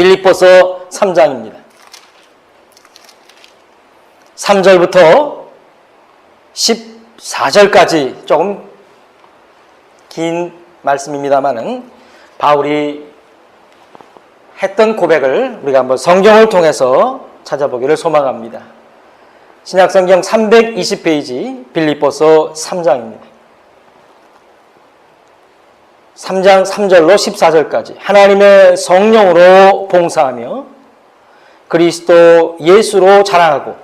빌립보서 3장입니다. 3절부터 14절까지 조금 긴 말씀입니다만은 바울이 했던 고백을 우리가 한번 성경을 통해서 찾아보기를 소망합니다. 신약성경 320페이지 빌립보서 3장입니다. 3장 3절로 14절까지 하나님의 성령으로 봉사하며 그리스도 예수로 자랑하고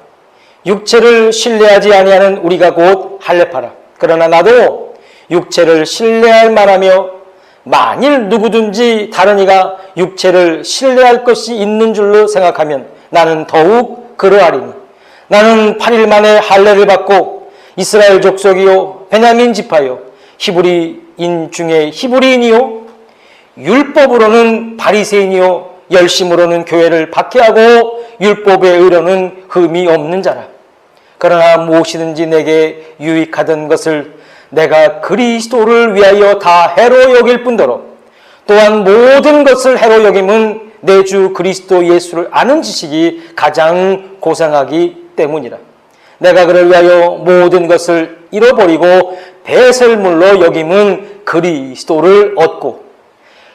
육체를 신뢰하지 아니하는 우리가 곧 할례파라. 그러나 나도 육체를 신뢰할 만하며 만일 누구든지 다른 이가 육체를 신뢰할 것이 있는 줄로 생각하면 나는 더욱 그러하리니 나는 8일 만에 할례를 받고 이스라엘 족속이요 베냐민 지파요 히브리인 중에 히브리인이요 율법으로는 바리새인이요 열심으로는 교회를 박해하고 율법의 의로는 흠이 없는 자라. 그러나 무엇이든지 내게 유익하던 것을 내가 그리스도를 위하여 다 해로 여길 뿐더러 또한 모든 것을 해로 여김은 내 주 그리스도 예수를 아는 지식이 가장 고상하기 때문이라. 내가 그를 위하여 모든 것을 잃어버리고 배설물로 여김은 그리스도를 얻고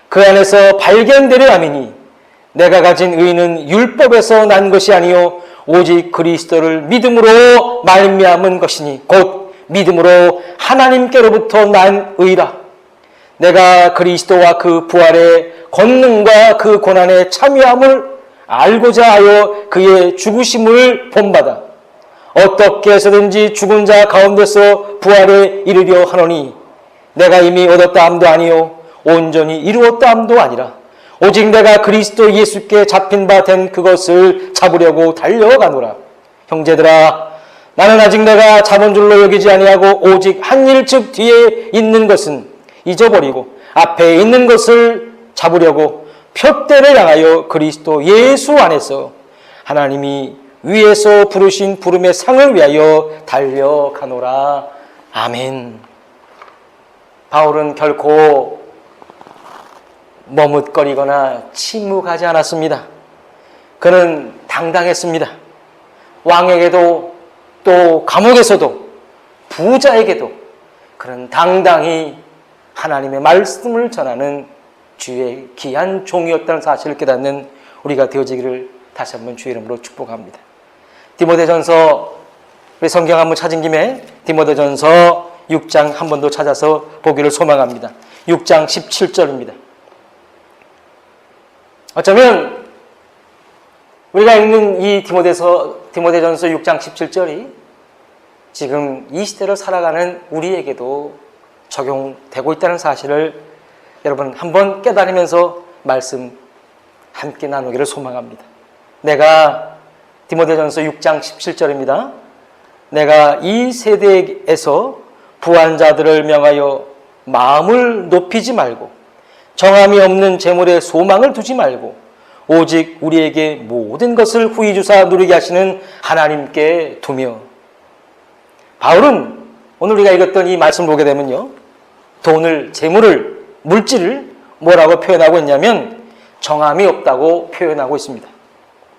그 안에서 발견되려 함이니 내가 가진 의는 율법에서 난 것이 아니요 오직 그리스도를 믿음으로 말미암은 것이니 곧 믿음으로 하나님께로부터 난 의라. 내가 그리스도와 그 부활의 권능과 그 고난의 참여함을 알고자 하여 그의 죽으심을 본받아 어떻게 해서든지 죽은 자 가운데서 부활에 이르려 하노니 내가 이미 얻었다 함도 아니요 온전히 이루었다 함도 아니라 오직 내가 그리스도 예수께 잡힌 바 된 그것을 잡으려고 달려가노라. 형제들아 나는 아직 내가 잡은 줄로 여기지 아니하고 오직 한 일 즉 뒤에 있는 것은 잊어버리고 앞에 있는 것을 잡으려고 표대를 향하여 그리스도 예수 안에서 하나님이 위에서 부르신 부름의 상을 위하여 달려가노라. 아멘. 바울은 결코 머뭇거리거나 침묵하지 않았습니다. 그는 당당했습니다. 왕에게도 또 감옥에서도 부자에게도 그는 당당히 하나님의 말씀을 전하는 주의 귀한 종이었다는 사실을 깨닫는 우리가 되어지기를 다시 한번 주의 이름으로 축복합니다. 디모데전서 우리 성경 한번 찾은 김에 디모데전서 6장 한 번 더 찾아서 보기를 소망합니다. 6장 17절입니다. 어쩌면 우리가 읽는 이 디모데전서 6장 17절이 지금 이 시대를 살아가는 우리에게도 적용되고 있다는 사실을 여러분 한번 깨달으면서 말씀 함께 나누기를 소망합니다. 내가 디모데전서 6장 17절입니다. 내가 이 세대에서 부한 자들을 명하여 마음을 높이지 말고 정함이 없는 재물에 소망을 두지 말고 오직 우리에게 모든 것을 후히 주사 누리게 하시는 하나님께 두며. 바울은 오늘 우리가 읽었던 이 말씀을 보게 되면요, 돈을, 재물을, 물질을 뭐라고 표현하고 있냐면 정함이 없다고 표현하고 있습니다.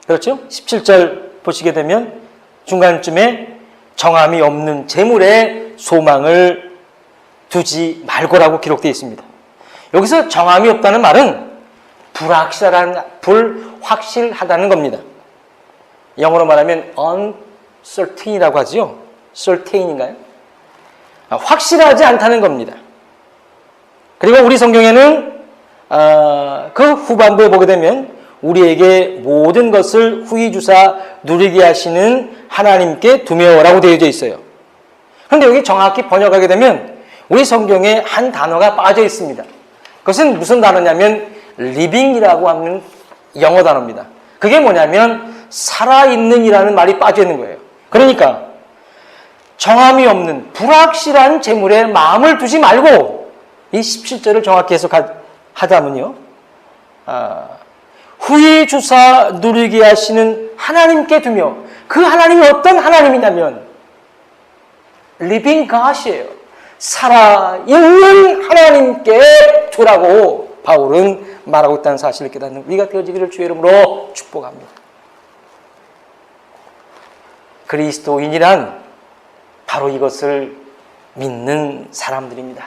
그렇죠? 17절 보시게 되면 중간쯤에 정함이 없는 재물에 소망을 두지 말고라고 기록되어 있습니다. 여기서 정함이 없다는 말은 불확실하다는 겁니다. 영어로 말하면 uncertain이라고 하죠. certain인가요? 확실하지 않다는 겁니다. 그리고 우리 성경에는 그 후반부에 보게 되면 우리에게 모든 것을 후히 주사 누리게 하시는 하나님께 두며라고 되어져 있어요. 그런데 여기 정확히 번역하게 되면 우리 성경에 한 단어가 빠져 있습니다. 그것은 무슨 단어냐면 living이라고 하는 영어 단어입니다. 그게 뭐냐면 살아있는이라는 말이 빠져 있는 거예요. 그러니까 정함이 없는 불확실한 재물에 마음을 두지 말고, 이 17절을 정확히 해석하자면요, 후히 주사 누리게 하시는 하나님께 두며, 그 하나님이 어떤 하나님이냐면 living God이에요. 살아있는 하나님께 두라고 바울은 말하고 있다는 사실을 깨닫는 우리가 되어지기를 주의 이름으로 축복합니다. 그리스도인이란 바로 이것을 믿는 사람들입니다.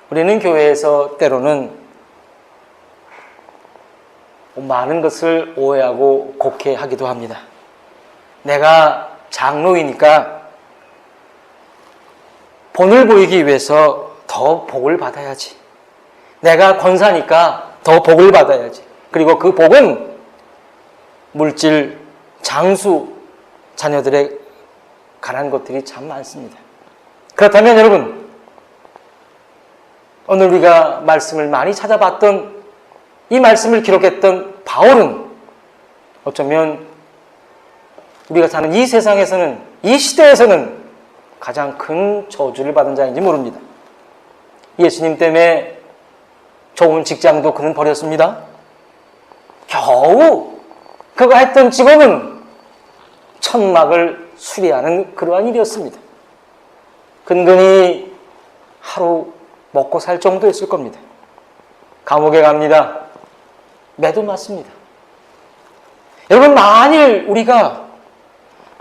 우리는 교회에서 때로는 많은 것을 오해하고 곡해하기도 합니다. 내가 장로이니까 본을 보이기 위해서 더 복을 받아야지. 내가 권사니까 더 복을 받아야지. 그리고 그 복은 물질, 장수, 자녀들에 관한 것들이 참 많습니다. 그렇다면 여러분, 오늘 우리가 말씀을 많이 찾아봤던 이 말씀을 기록했던 바울은 어쩌면 우리가 사는 이 세상에서는, 이 시대에서는 가장 큰 저주를 받은 자인지 모릅니다. 예수님 때문에 좋은 직장도 그는 버렸습니다. 겨우 그가 했던 직업은 천막을 수리하는 그러한 일이었습니다. 근근히 하루 먹고 살 정도였을 겁니다. 감옥에 갑니다. 매도 맞습니다. 여러분, 만일 우리가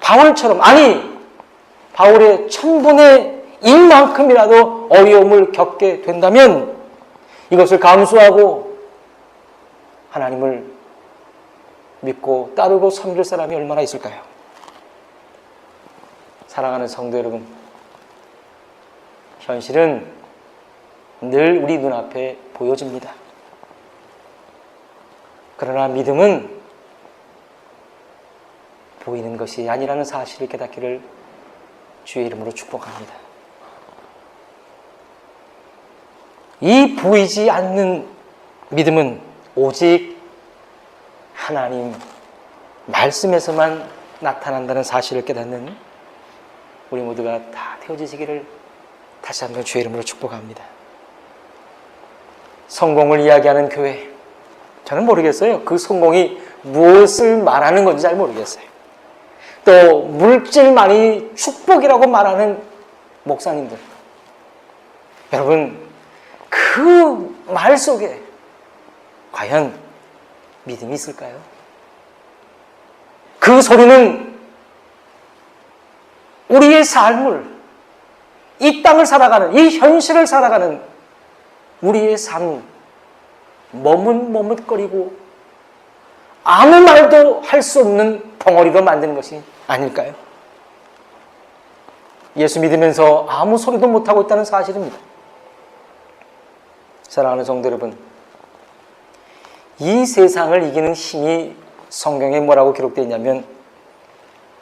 바울처럼, 아니 바울의 1000분의 1만큼이라도 어려움을 겪게 된다면 이것을 감수하고 하나님을 믿고 따르고 섬길 사람이 얼마나 있을까요? 사랑하는 성도 여러분, 현실은 늘 우리 눈앞에 보여집니다. 그러나 믿음은 보이는 것이 아니라는 사실을 깨닫기를 주의 이름으로 축복합니다. 이 보이지 않는 믿음은 오직 하나님 말씀에서만 나타난다는 사실을 깨닫는 우리 모두가 다 되어지시기를 다시 한번 주의 이름으로 축복합니다. 성공을 이야기하는 교회, 저는 모르겠어요. 그 성공이 무엇을 말하는 건지 잘 모르겠어요. 또 물질만이 축복이라고 말하는 목사님들, 여러분, 그 말 속에 과연 믿음이 있을까요? 그 소리는 우리의 삶을, 이 땅을 살아가는, 이 현실을 살아가는 우리의 삶, 머뭇머뭇거리고 아무 말도 할 수 없는 덩어리로 만드는 것이 아닐까요? 예수 믿으면서 아무 소리도 못하고 있다는 사실입니다. 사랑하는 성도 여러분, 이 세상을 이기는 힘이 성경에 뭐라고 기록되어 있냐면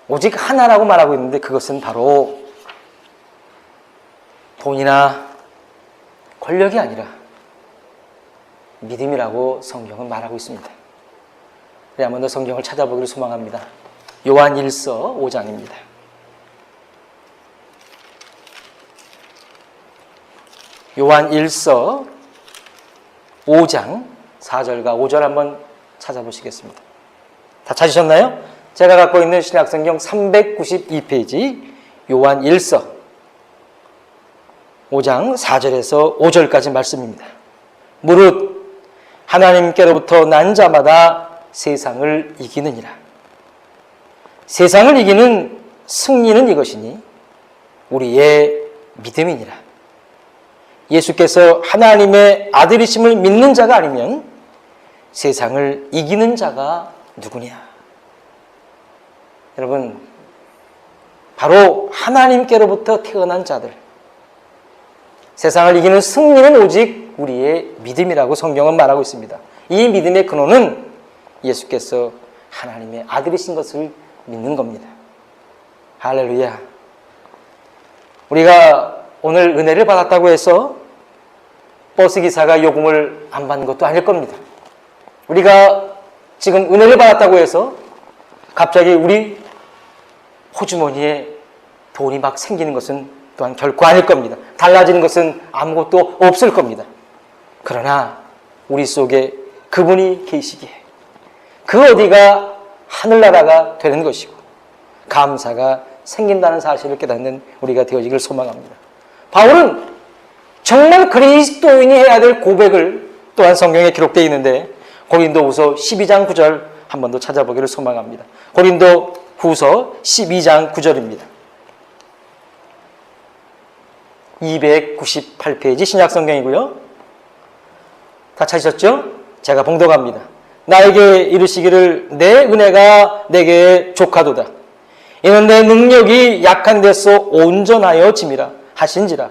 오직 하나라고 말하고 있는데, 그것은 바로 돈이나 권력이 아니라 믿음이라고 성경은 말하고 있습니다. 한 번 더 성경을 찾아보기를 소망합니다. 요한 1서 5장입니다. 요한 1서 5장 4절과 5절 한번 찾아보시겠습니다. 다 찾으셨나요? 제가 갖고 있는 신약성경 392페이지 요한 1서 5장 4절에서 5절까지 말씀입니다. 무릇 하나님께로부터 난 자마다 세상을 이기느니라. 세상을 이기는 승리는 이것이니 우리의 믿음이니라. 예수께서 하나님의 아들이심을 믿는 자가 아니면 세상을 이기는 자가 누구냐? 여러분, 바로 하나님께로부터 태어난 자들, 세상을 이기는 승리는 오직 우리의 믿음이라고 성경은 말하고 있습니다. 이 믿음의 근원은 예수께서 하나님의 아들이신 것을 믿는 겁니다. 할렐루야. 우리가 오늘 은혜를 받았다고 해서 버스기사가 요금을 안 받는 것도 아닐 겁니다. 우리가 지금 은혜를 받았다고 해서 갑자기 우리 호주머니에 돈이 막 생기는 것은 또한 결코 아닐 겁니다. 달라지는 것은 아무것도 없을 겁니다. 그러나 우리 속에 그분이 계시기에 그 어디가 하늘나라가 되는 것이고 감사가 생긴다는 사실을 깨닫는 우리가 되어지기를 소망합니다. 바울은 정말 그리스도인이 해야 될 고백을 또한 성경에 기록되어 있는데 고린도후서 12장 9절 한 번 더 찾아보기를 소망합니다. 고린도후서 12장 9절입니다. 298페이지 신약성경이고요. 다 찾으셨죠? 제가 봉독합니다. 나에게 이르시기를 내 은혜가 내게 족하도다. 이는 내 능력이 약한 데서 온전하여 짐이라 하신지라.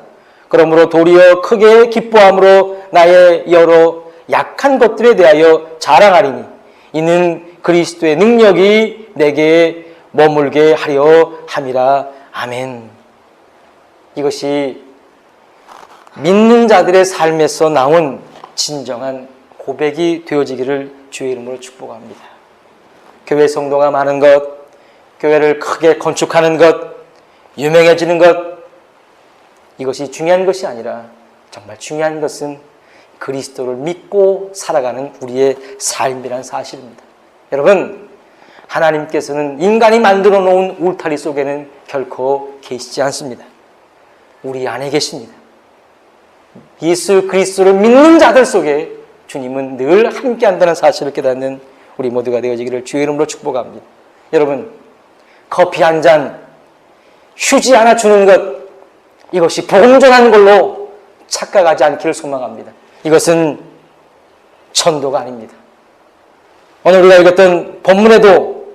그러므로 도리어 크게 기뻐함으로 나의 여러 약한 것들에 대하여 자랑하리니 이는 그리스도의 능력이 내게 머물게 하려 함이라. 아멘. 이것이 믿는 자들의 삶에서 나온 진정한 고백이 되어지기를 주의 이름으로 축복합니다. 교회 성도가 많은 것, 교회를 크게 건축하는 것, 유명해지는 것, 이것이 중요한 것이 아니라 정말 중요한 것은 그리스도를 믿고 살아가는 우리의 삶이라는 사실입니다. 여러분, 하나님께서는 인간이 만들어 놓은 울타리 속에는 결코 계시지 않습니다. 우리 안에 계십니다. 예수 그리스도를 믿는 자들 속에 주님은 늘 함께한다는 사실을 깨닫는 우리 모두가 되어지기를 주의 이름으로 축복합니다. 여러분, 커피 한 잔, 휴지 하나 주는 것, 이것이 복음 전하는 걸로 착각하지 않기를 소망합니다. 이것은 천도가 아닙니다. 오늘 우리가 읽었던 본문에도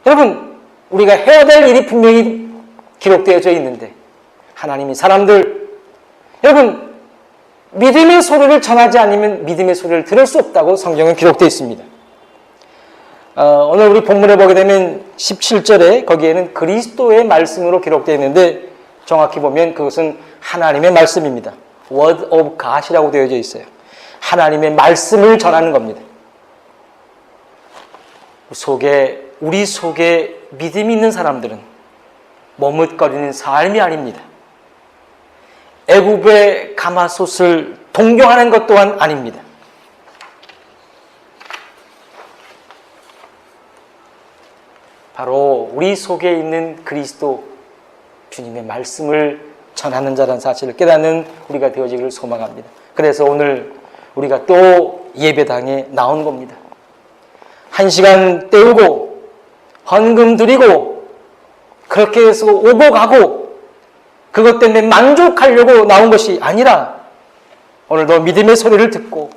여러분, 우리가 해야 될 일이 분명히 기록되어져 있는데 하나님이 사람들, 여러분, 믿음의 소리를 전하지 않으면 믿음의 소리를 들을 수 없다고 성경은 기록되어 있습니다. 오늘 우리 본문에 보게 되면 17절에 거기에는 그리스도의 말씀으로 기록되어 있는데 정확히 보면 그것은 하나님의 말씀입니다. Word of God이라고 되어져 있어요. 하나님의 말씀을 전하는 겁니다. 우리 속에 믿음이 있는 사람들은 머뭇거리는 삶이 아닙니다. 애굽의 가마솥을 동경하는 것 또한 아닙니다. 바로 우리 속에 있는 그리스도 주님의 말씀을 전하는 자라는 사실을 깨닫는 우리가 되어지기를 소망합니다. 그래서 오늘 우리가 또 예배당에 나온 겁니다. 1시간 때우고 헌금 드리고 그렇게 해서 오고 가고 그것 때문에 만족하려고 나온 것이 아니라 오늘도 믿음의 소리를 듣고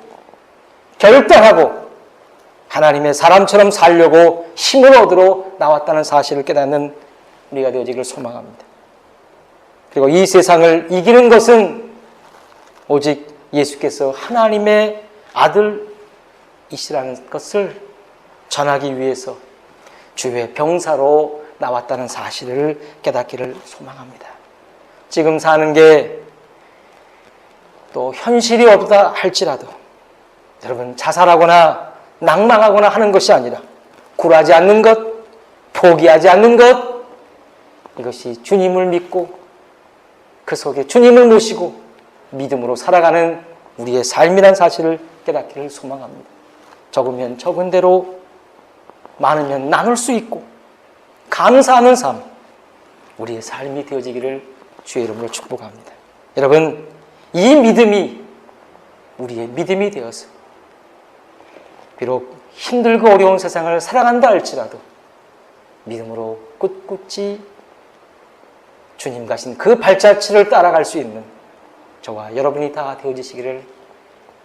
결단하고 하나님의 사람처럼 살려고 힘을 얻으러 나왔다는 사실을 깨닫는 우리가 되어지기를 소망합니다. 그리고 이 세상을 이기는 것은 오직 예수께서 하나님의 아들이시라는 것을 전하기 위해서 주의 병사로 나왔다는 사실을 깨닫기를 소망합니다. 지금 사는 게 또 현실이 없다 할지라도 여러분, 자살하거나 낭망하거나 하는 것이 아니라 굴하지 않는 것, 포기하지 않는 것, 이것이 주님을 믿고 그 속에 주님을 모시고 믿음으로 살아가는 우리의 삶이란 사실을 깨닫기를 소망합니다. 적으면 적은 대로, 많으면 나눌 수 있고 감사하는 삶, 우리의 삶이 되어지기를 주의 이름으로 축복합니다. 여러분, 이 믿음이 우리의 믿음이 되어서 비록 힘들고 어려운 세상을 살아간다 할지라도 믿음으로 꿋꿋이 주님 가신 그 발자취를 따라갈 수 있는 저와 여러분이 다 되어지시기를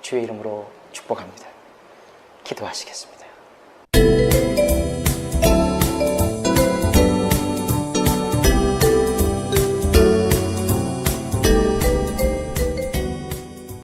주의 이름으로 축복합니다. 기도하시겠습니다.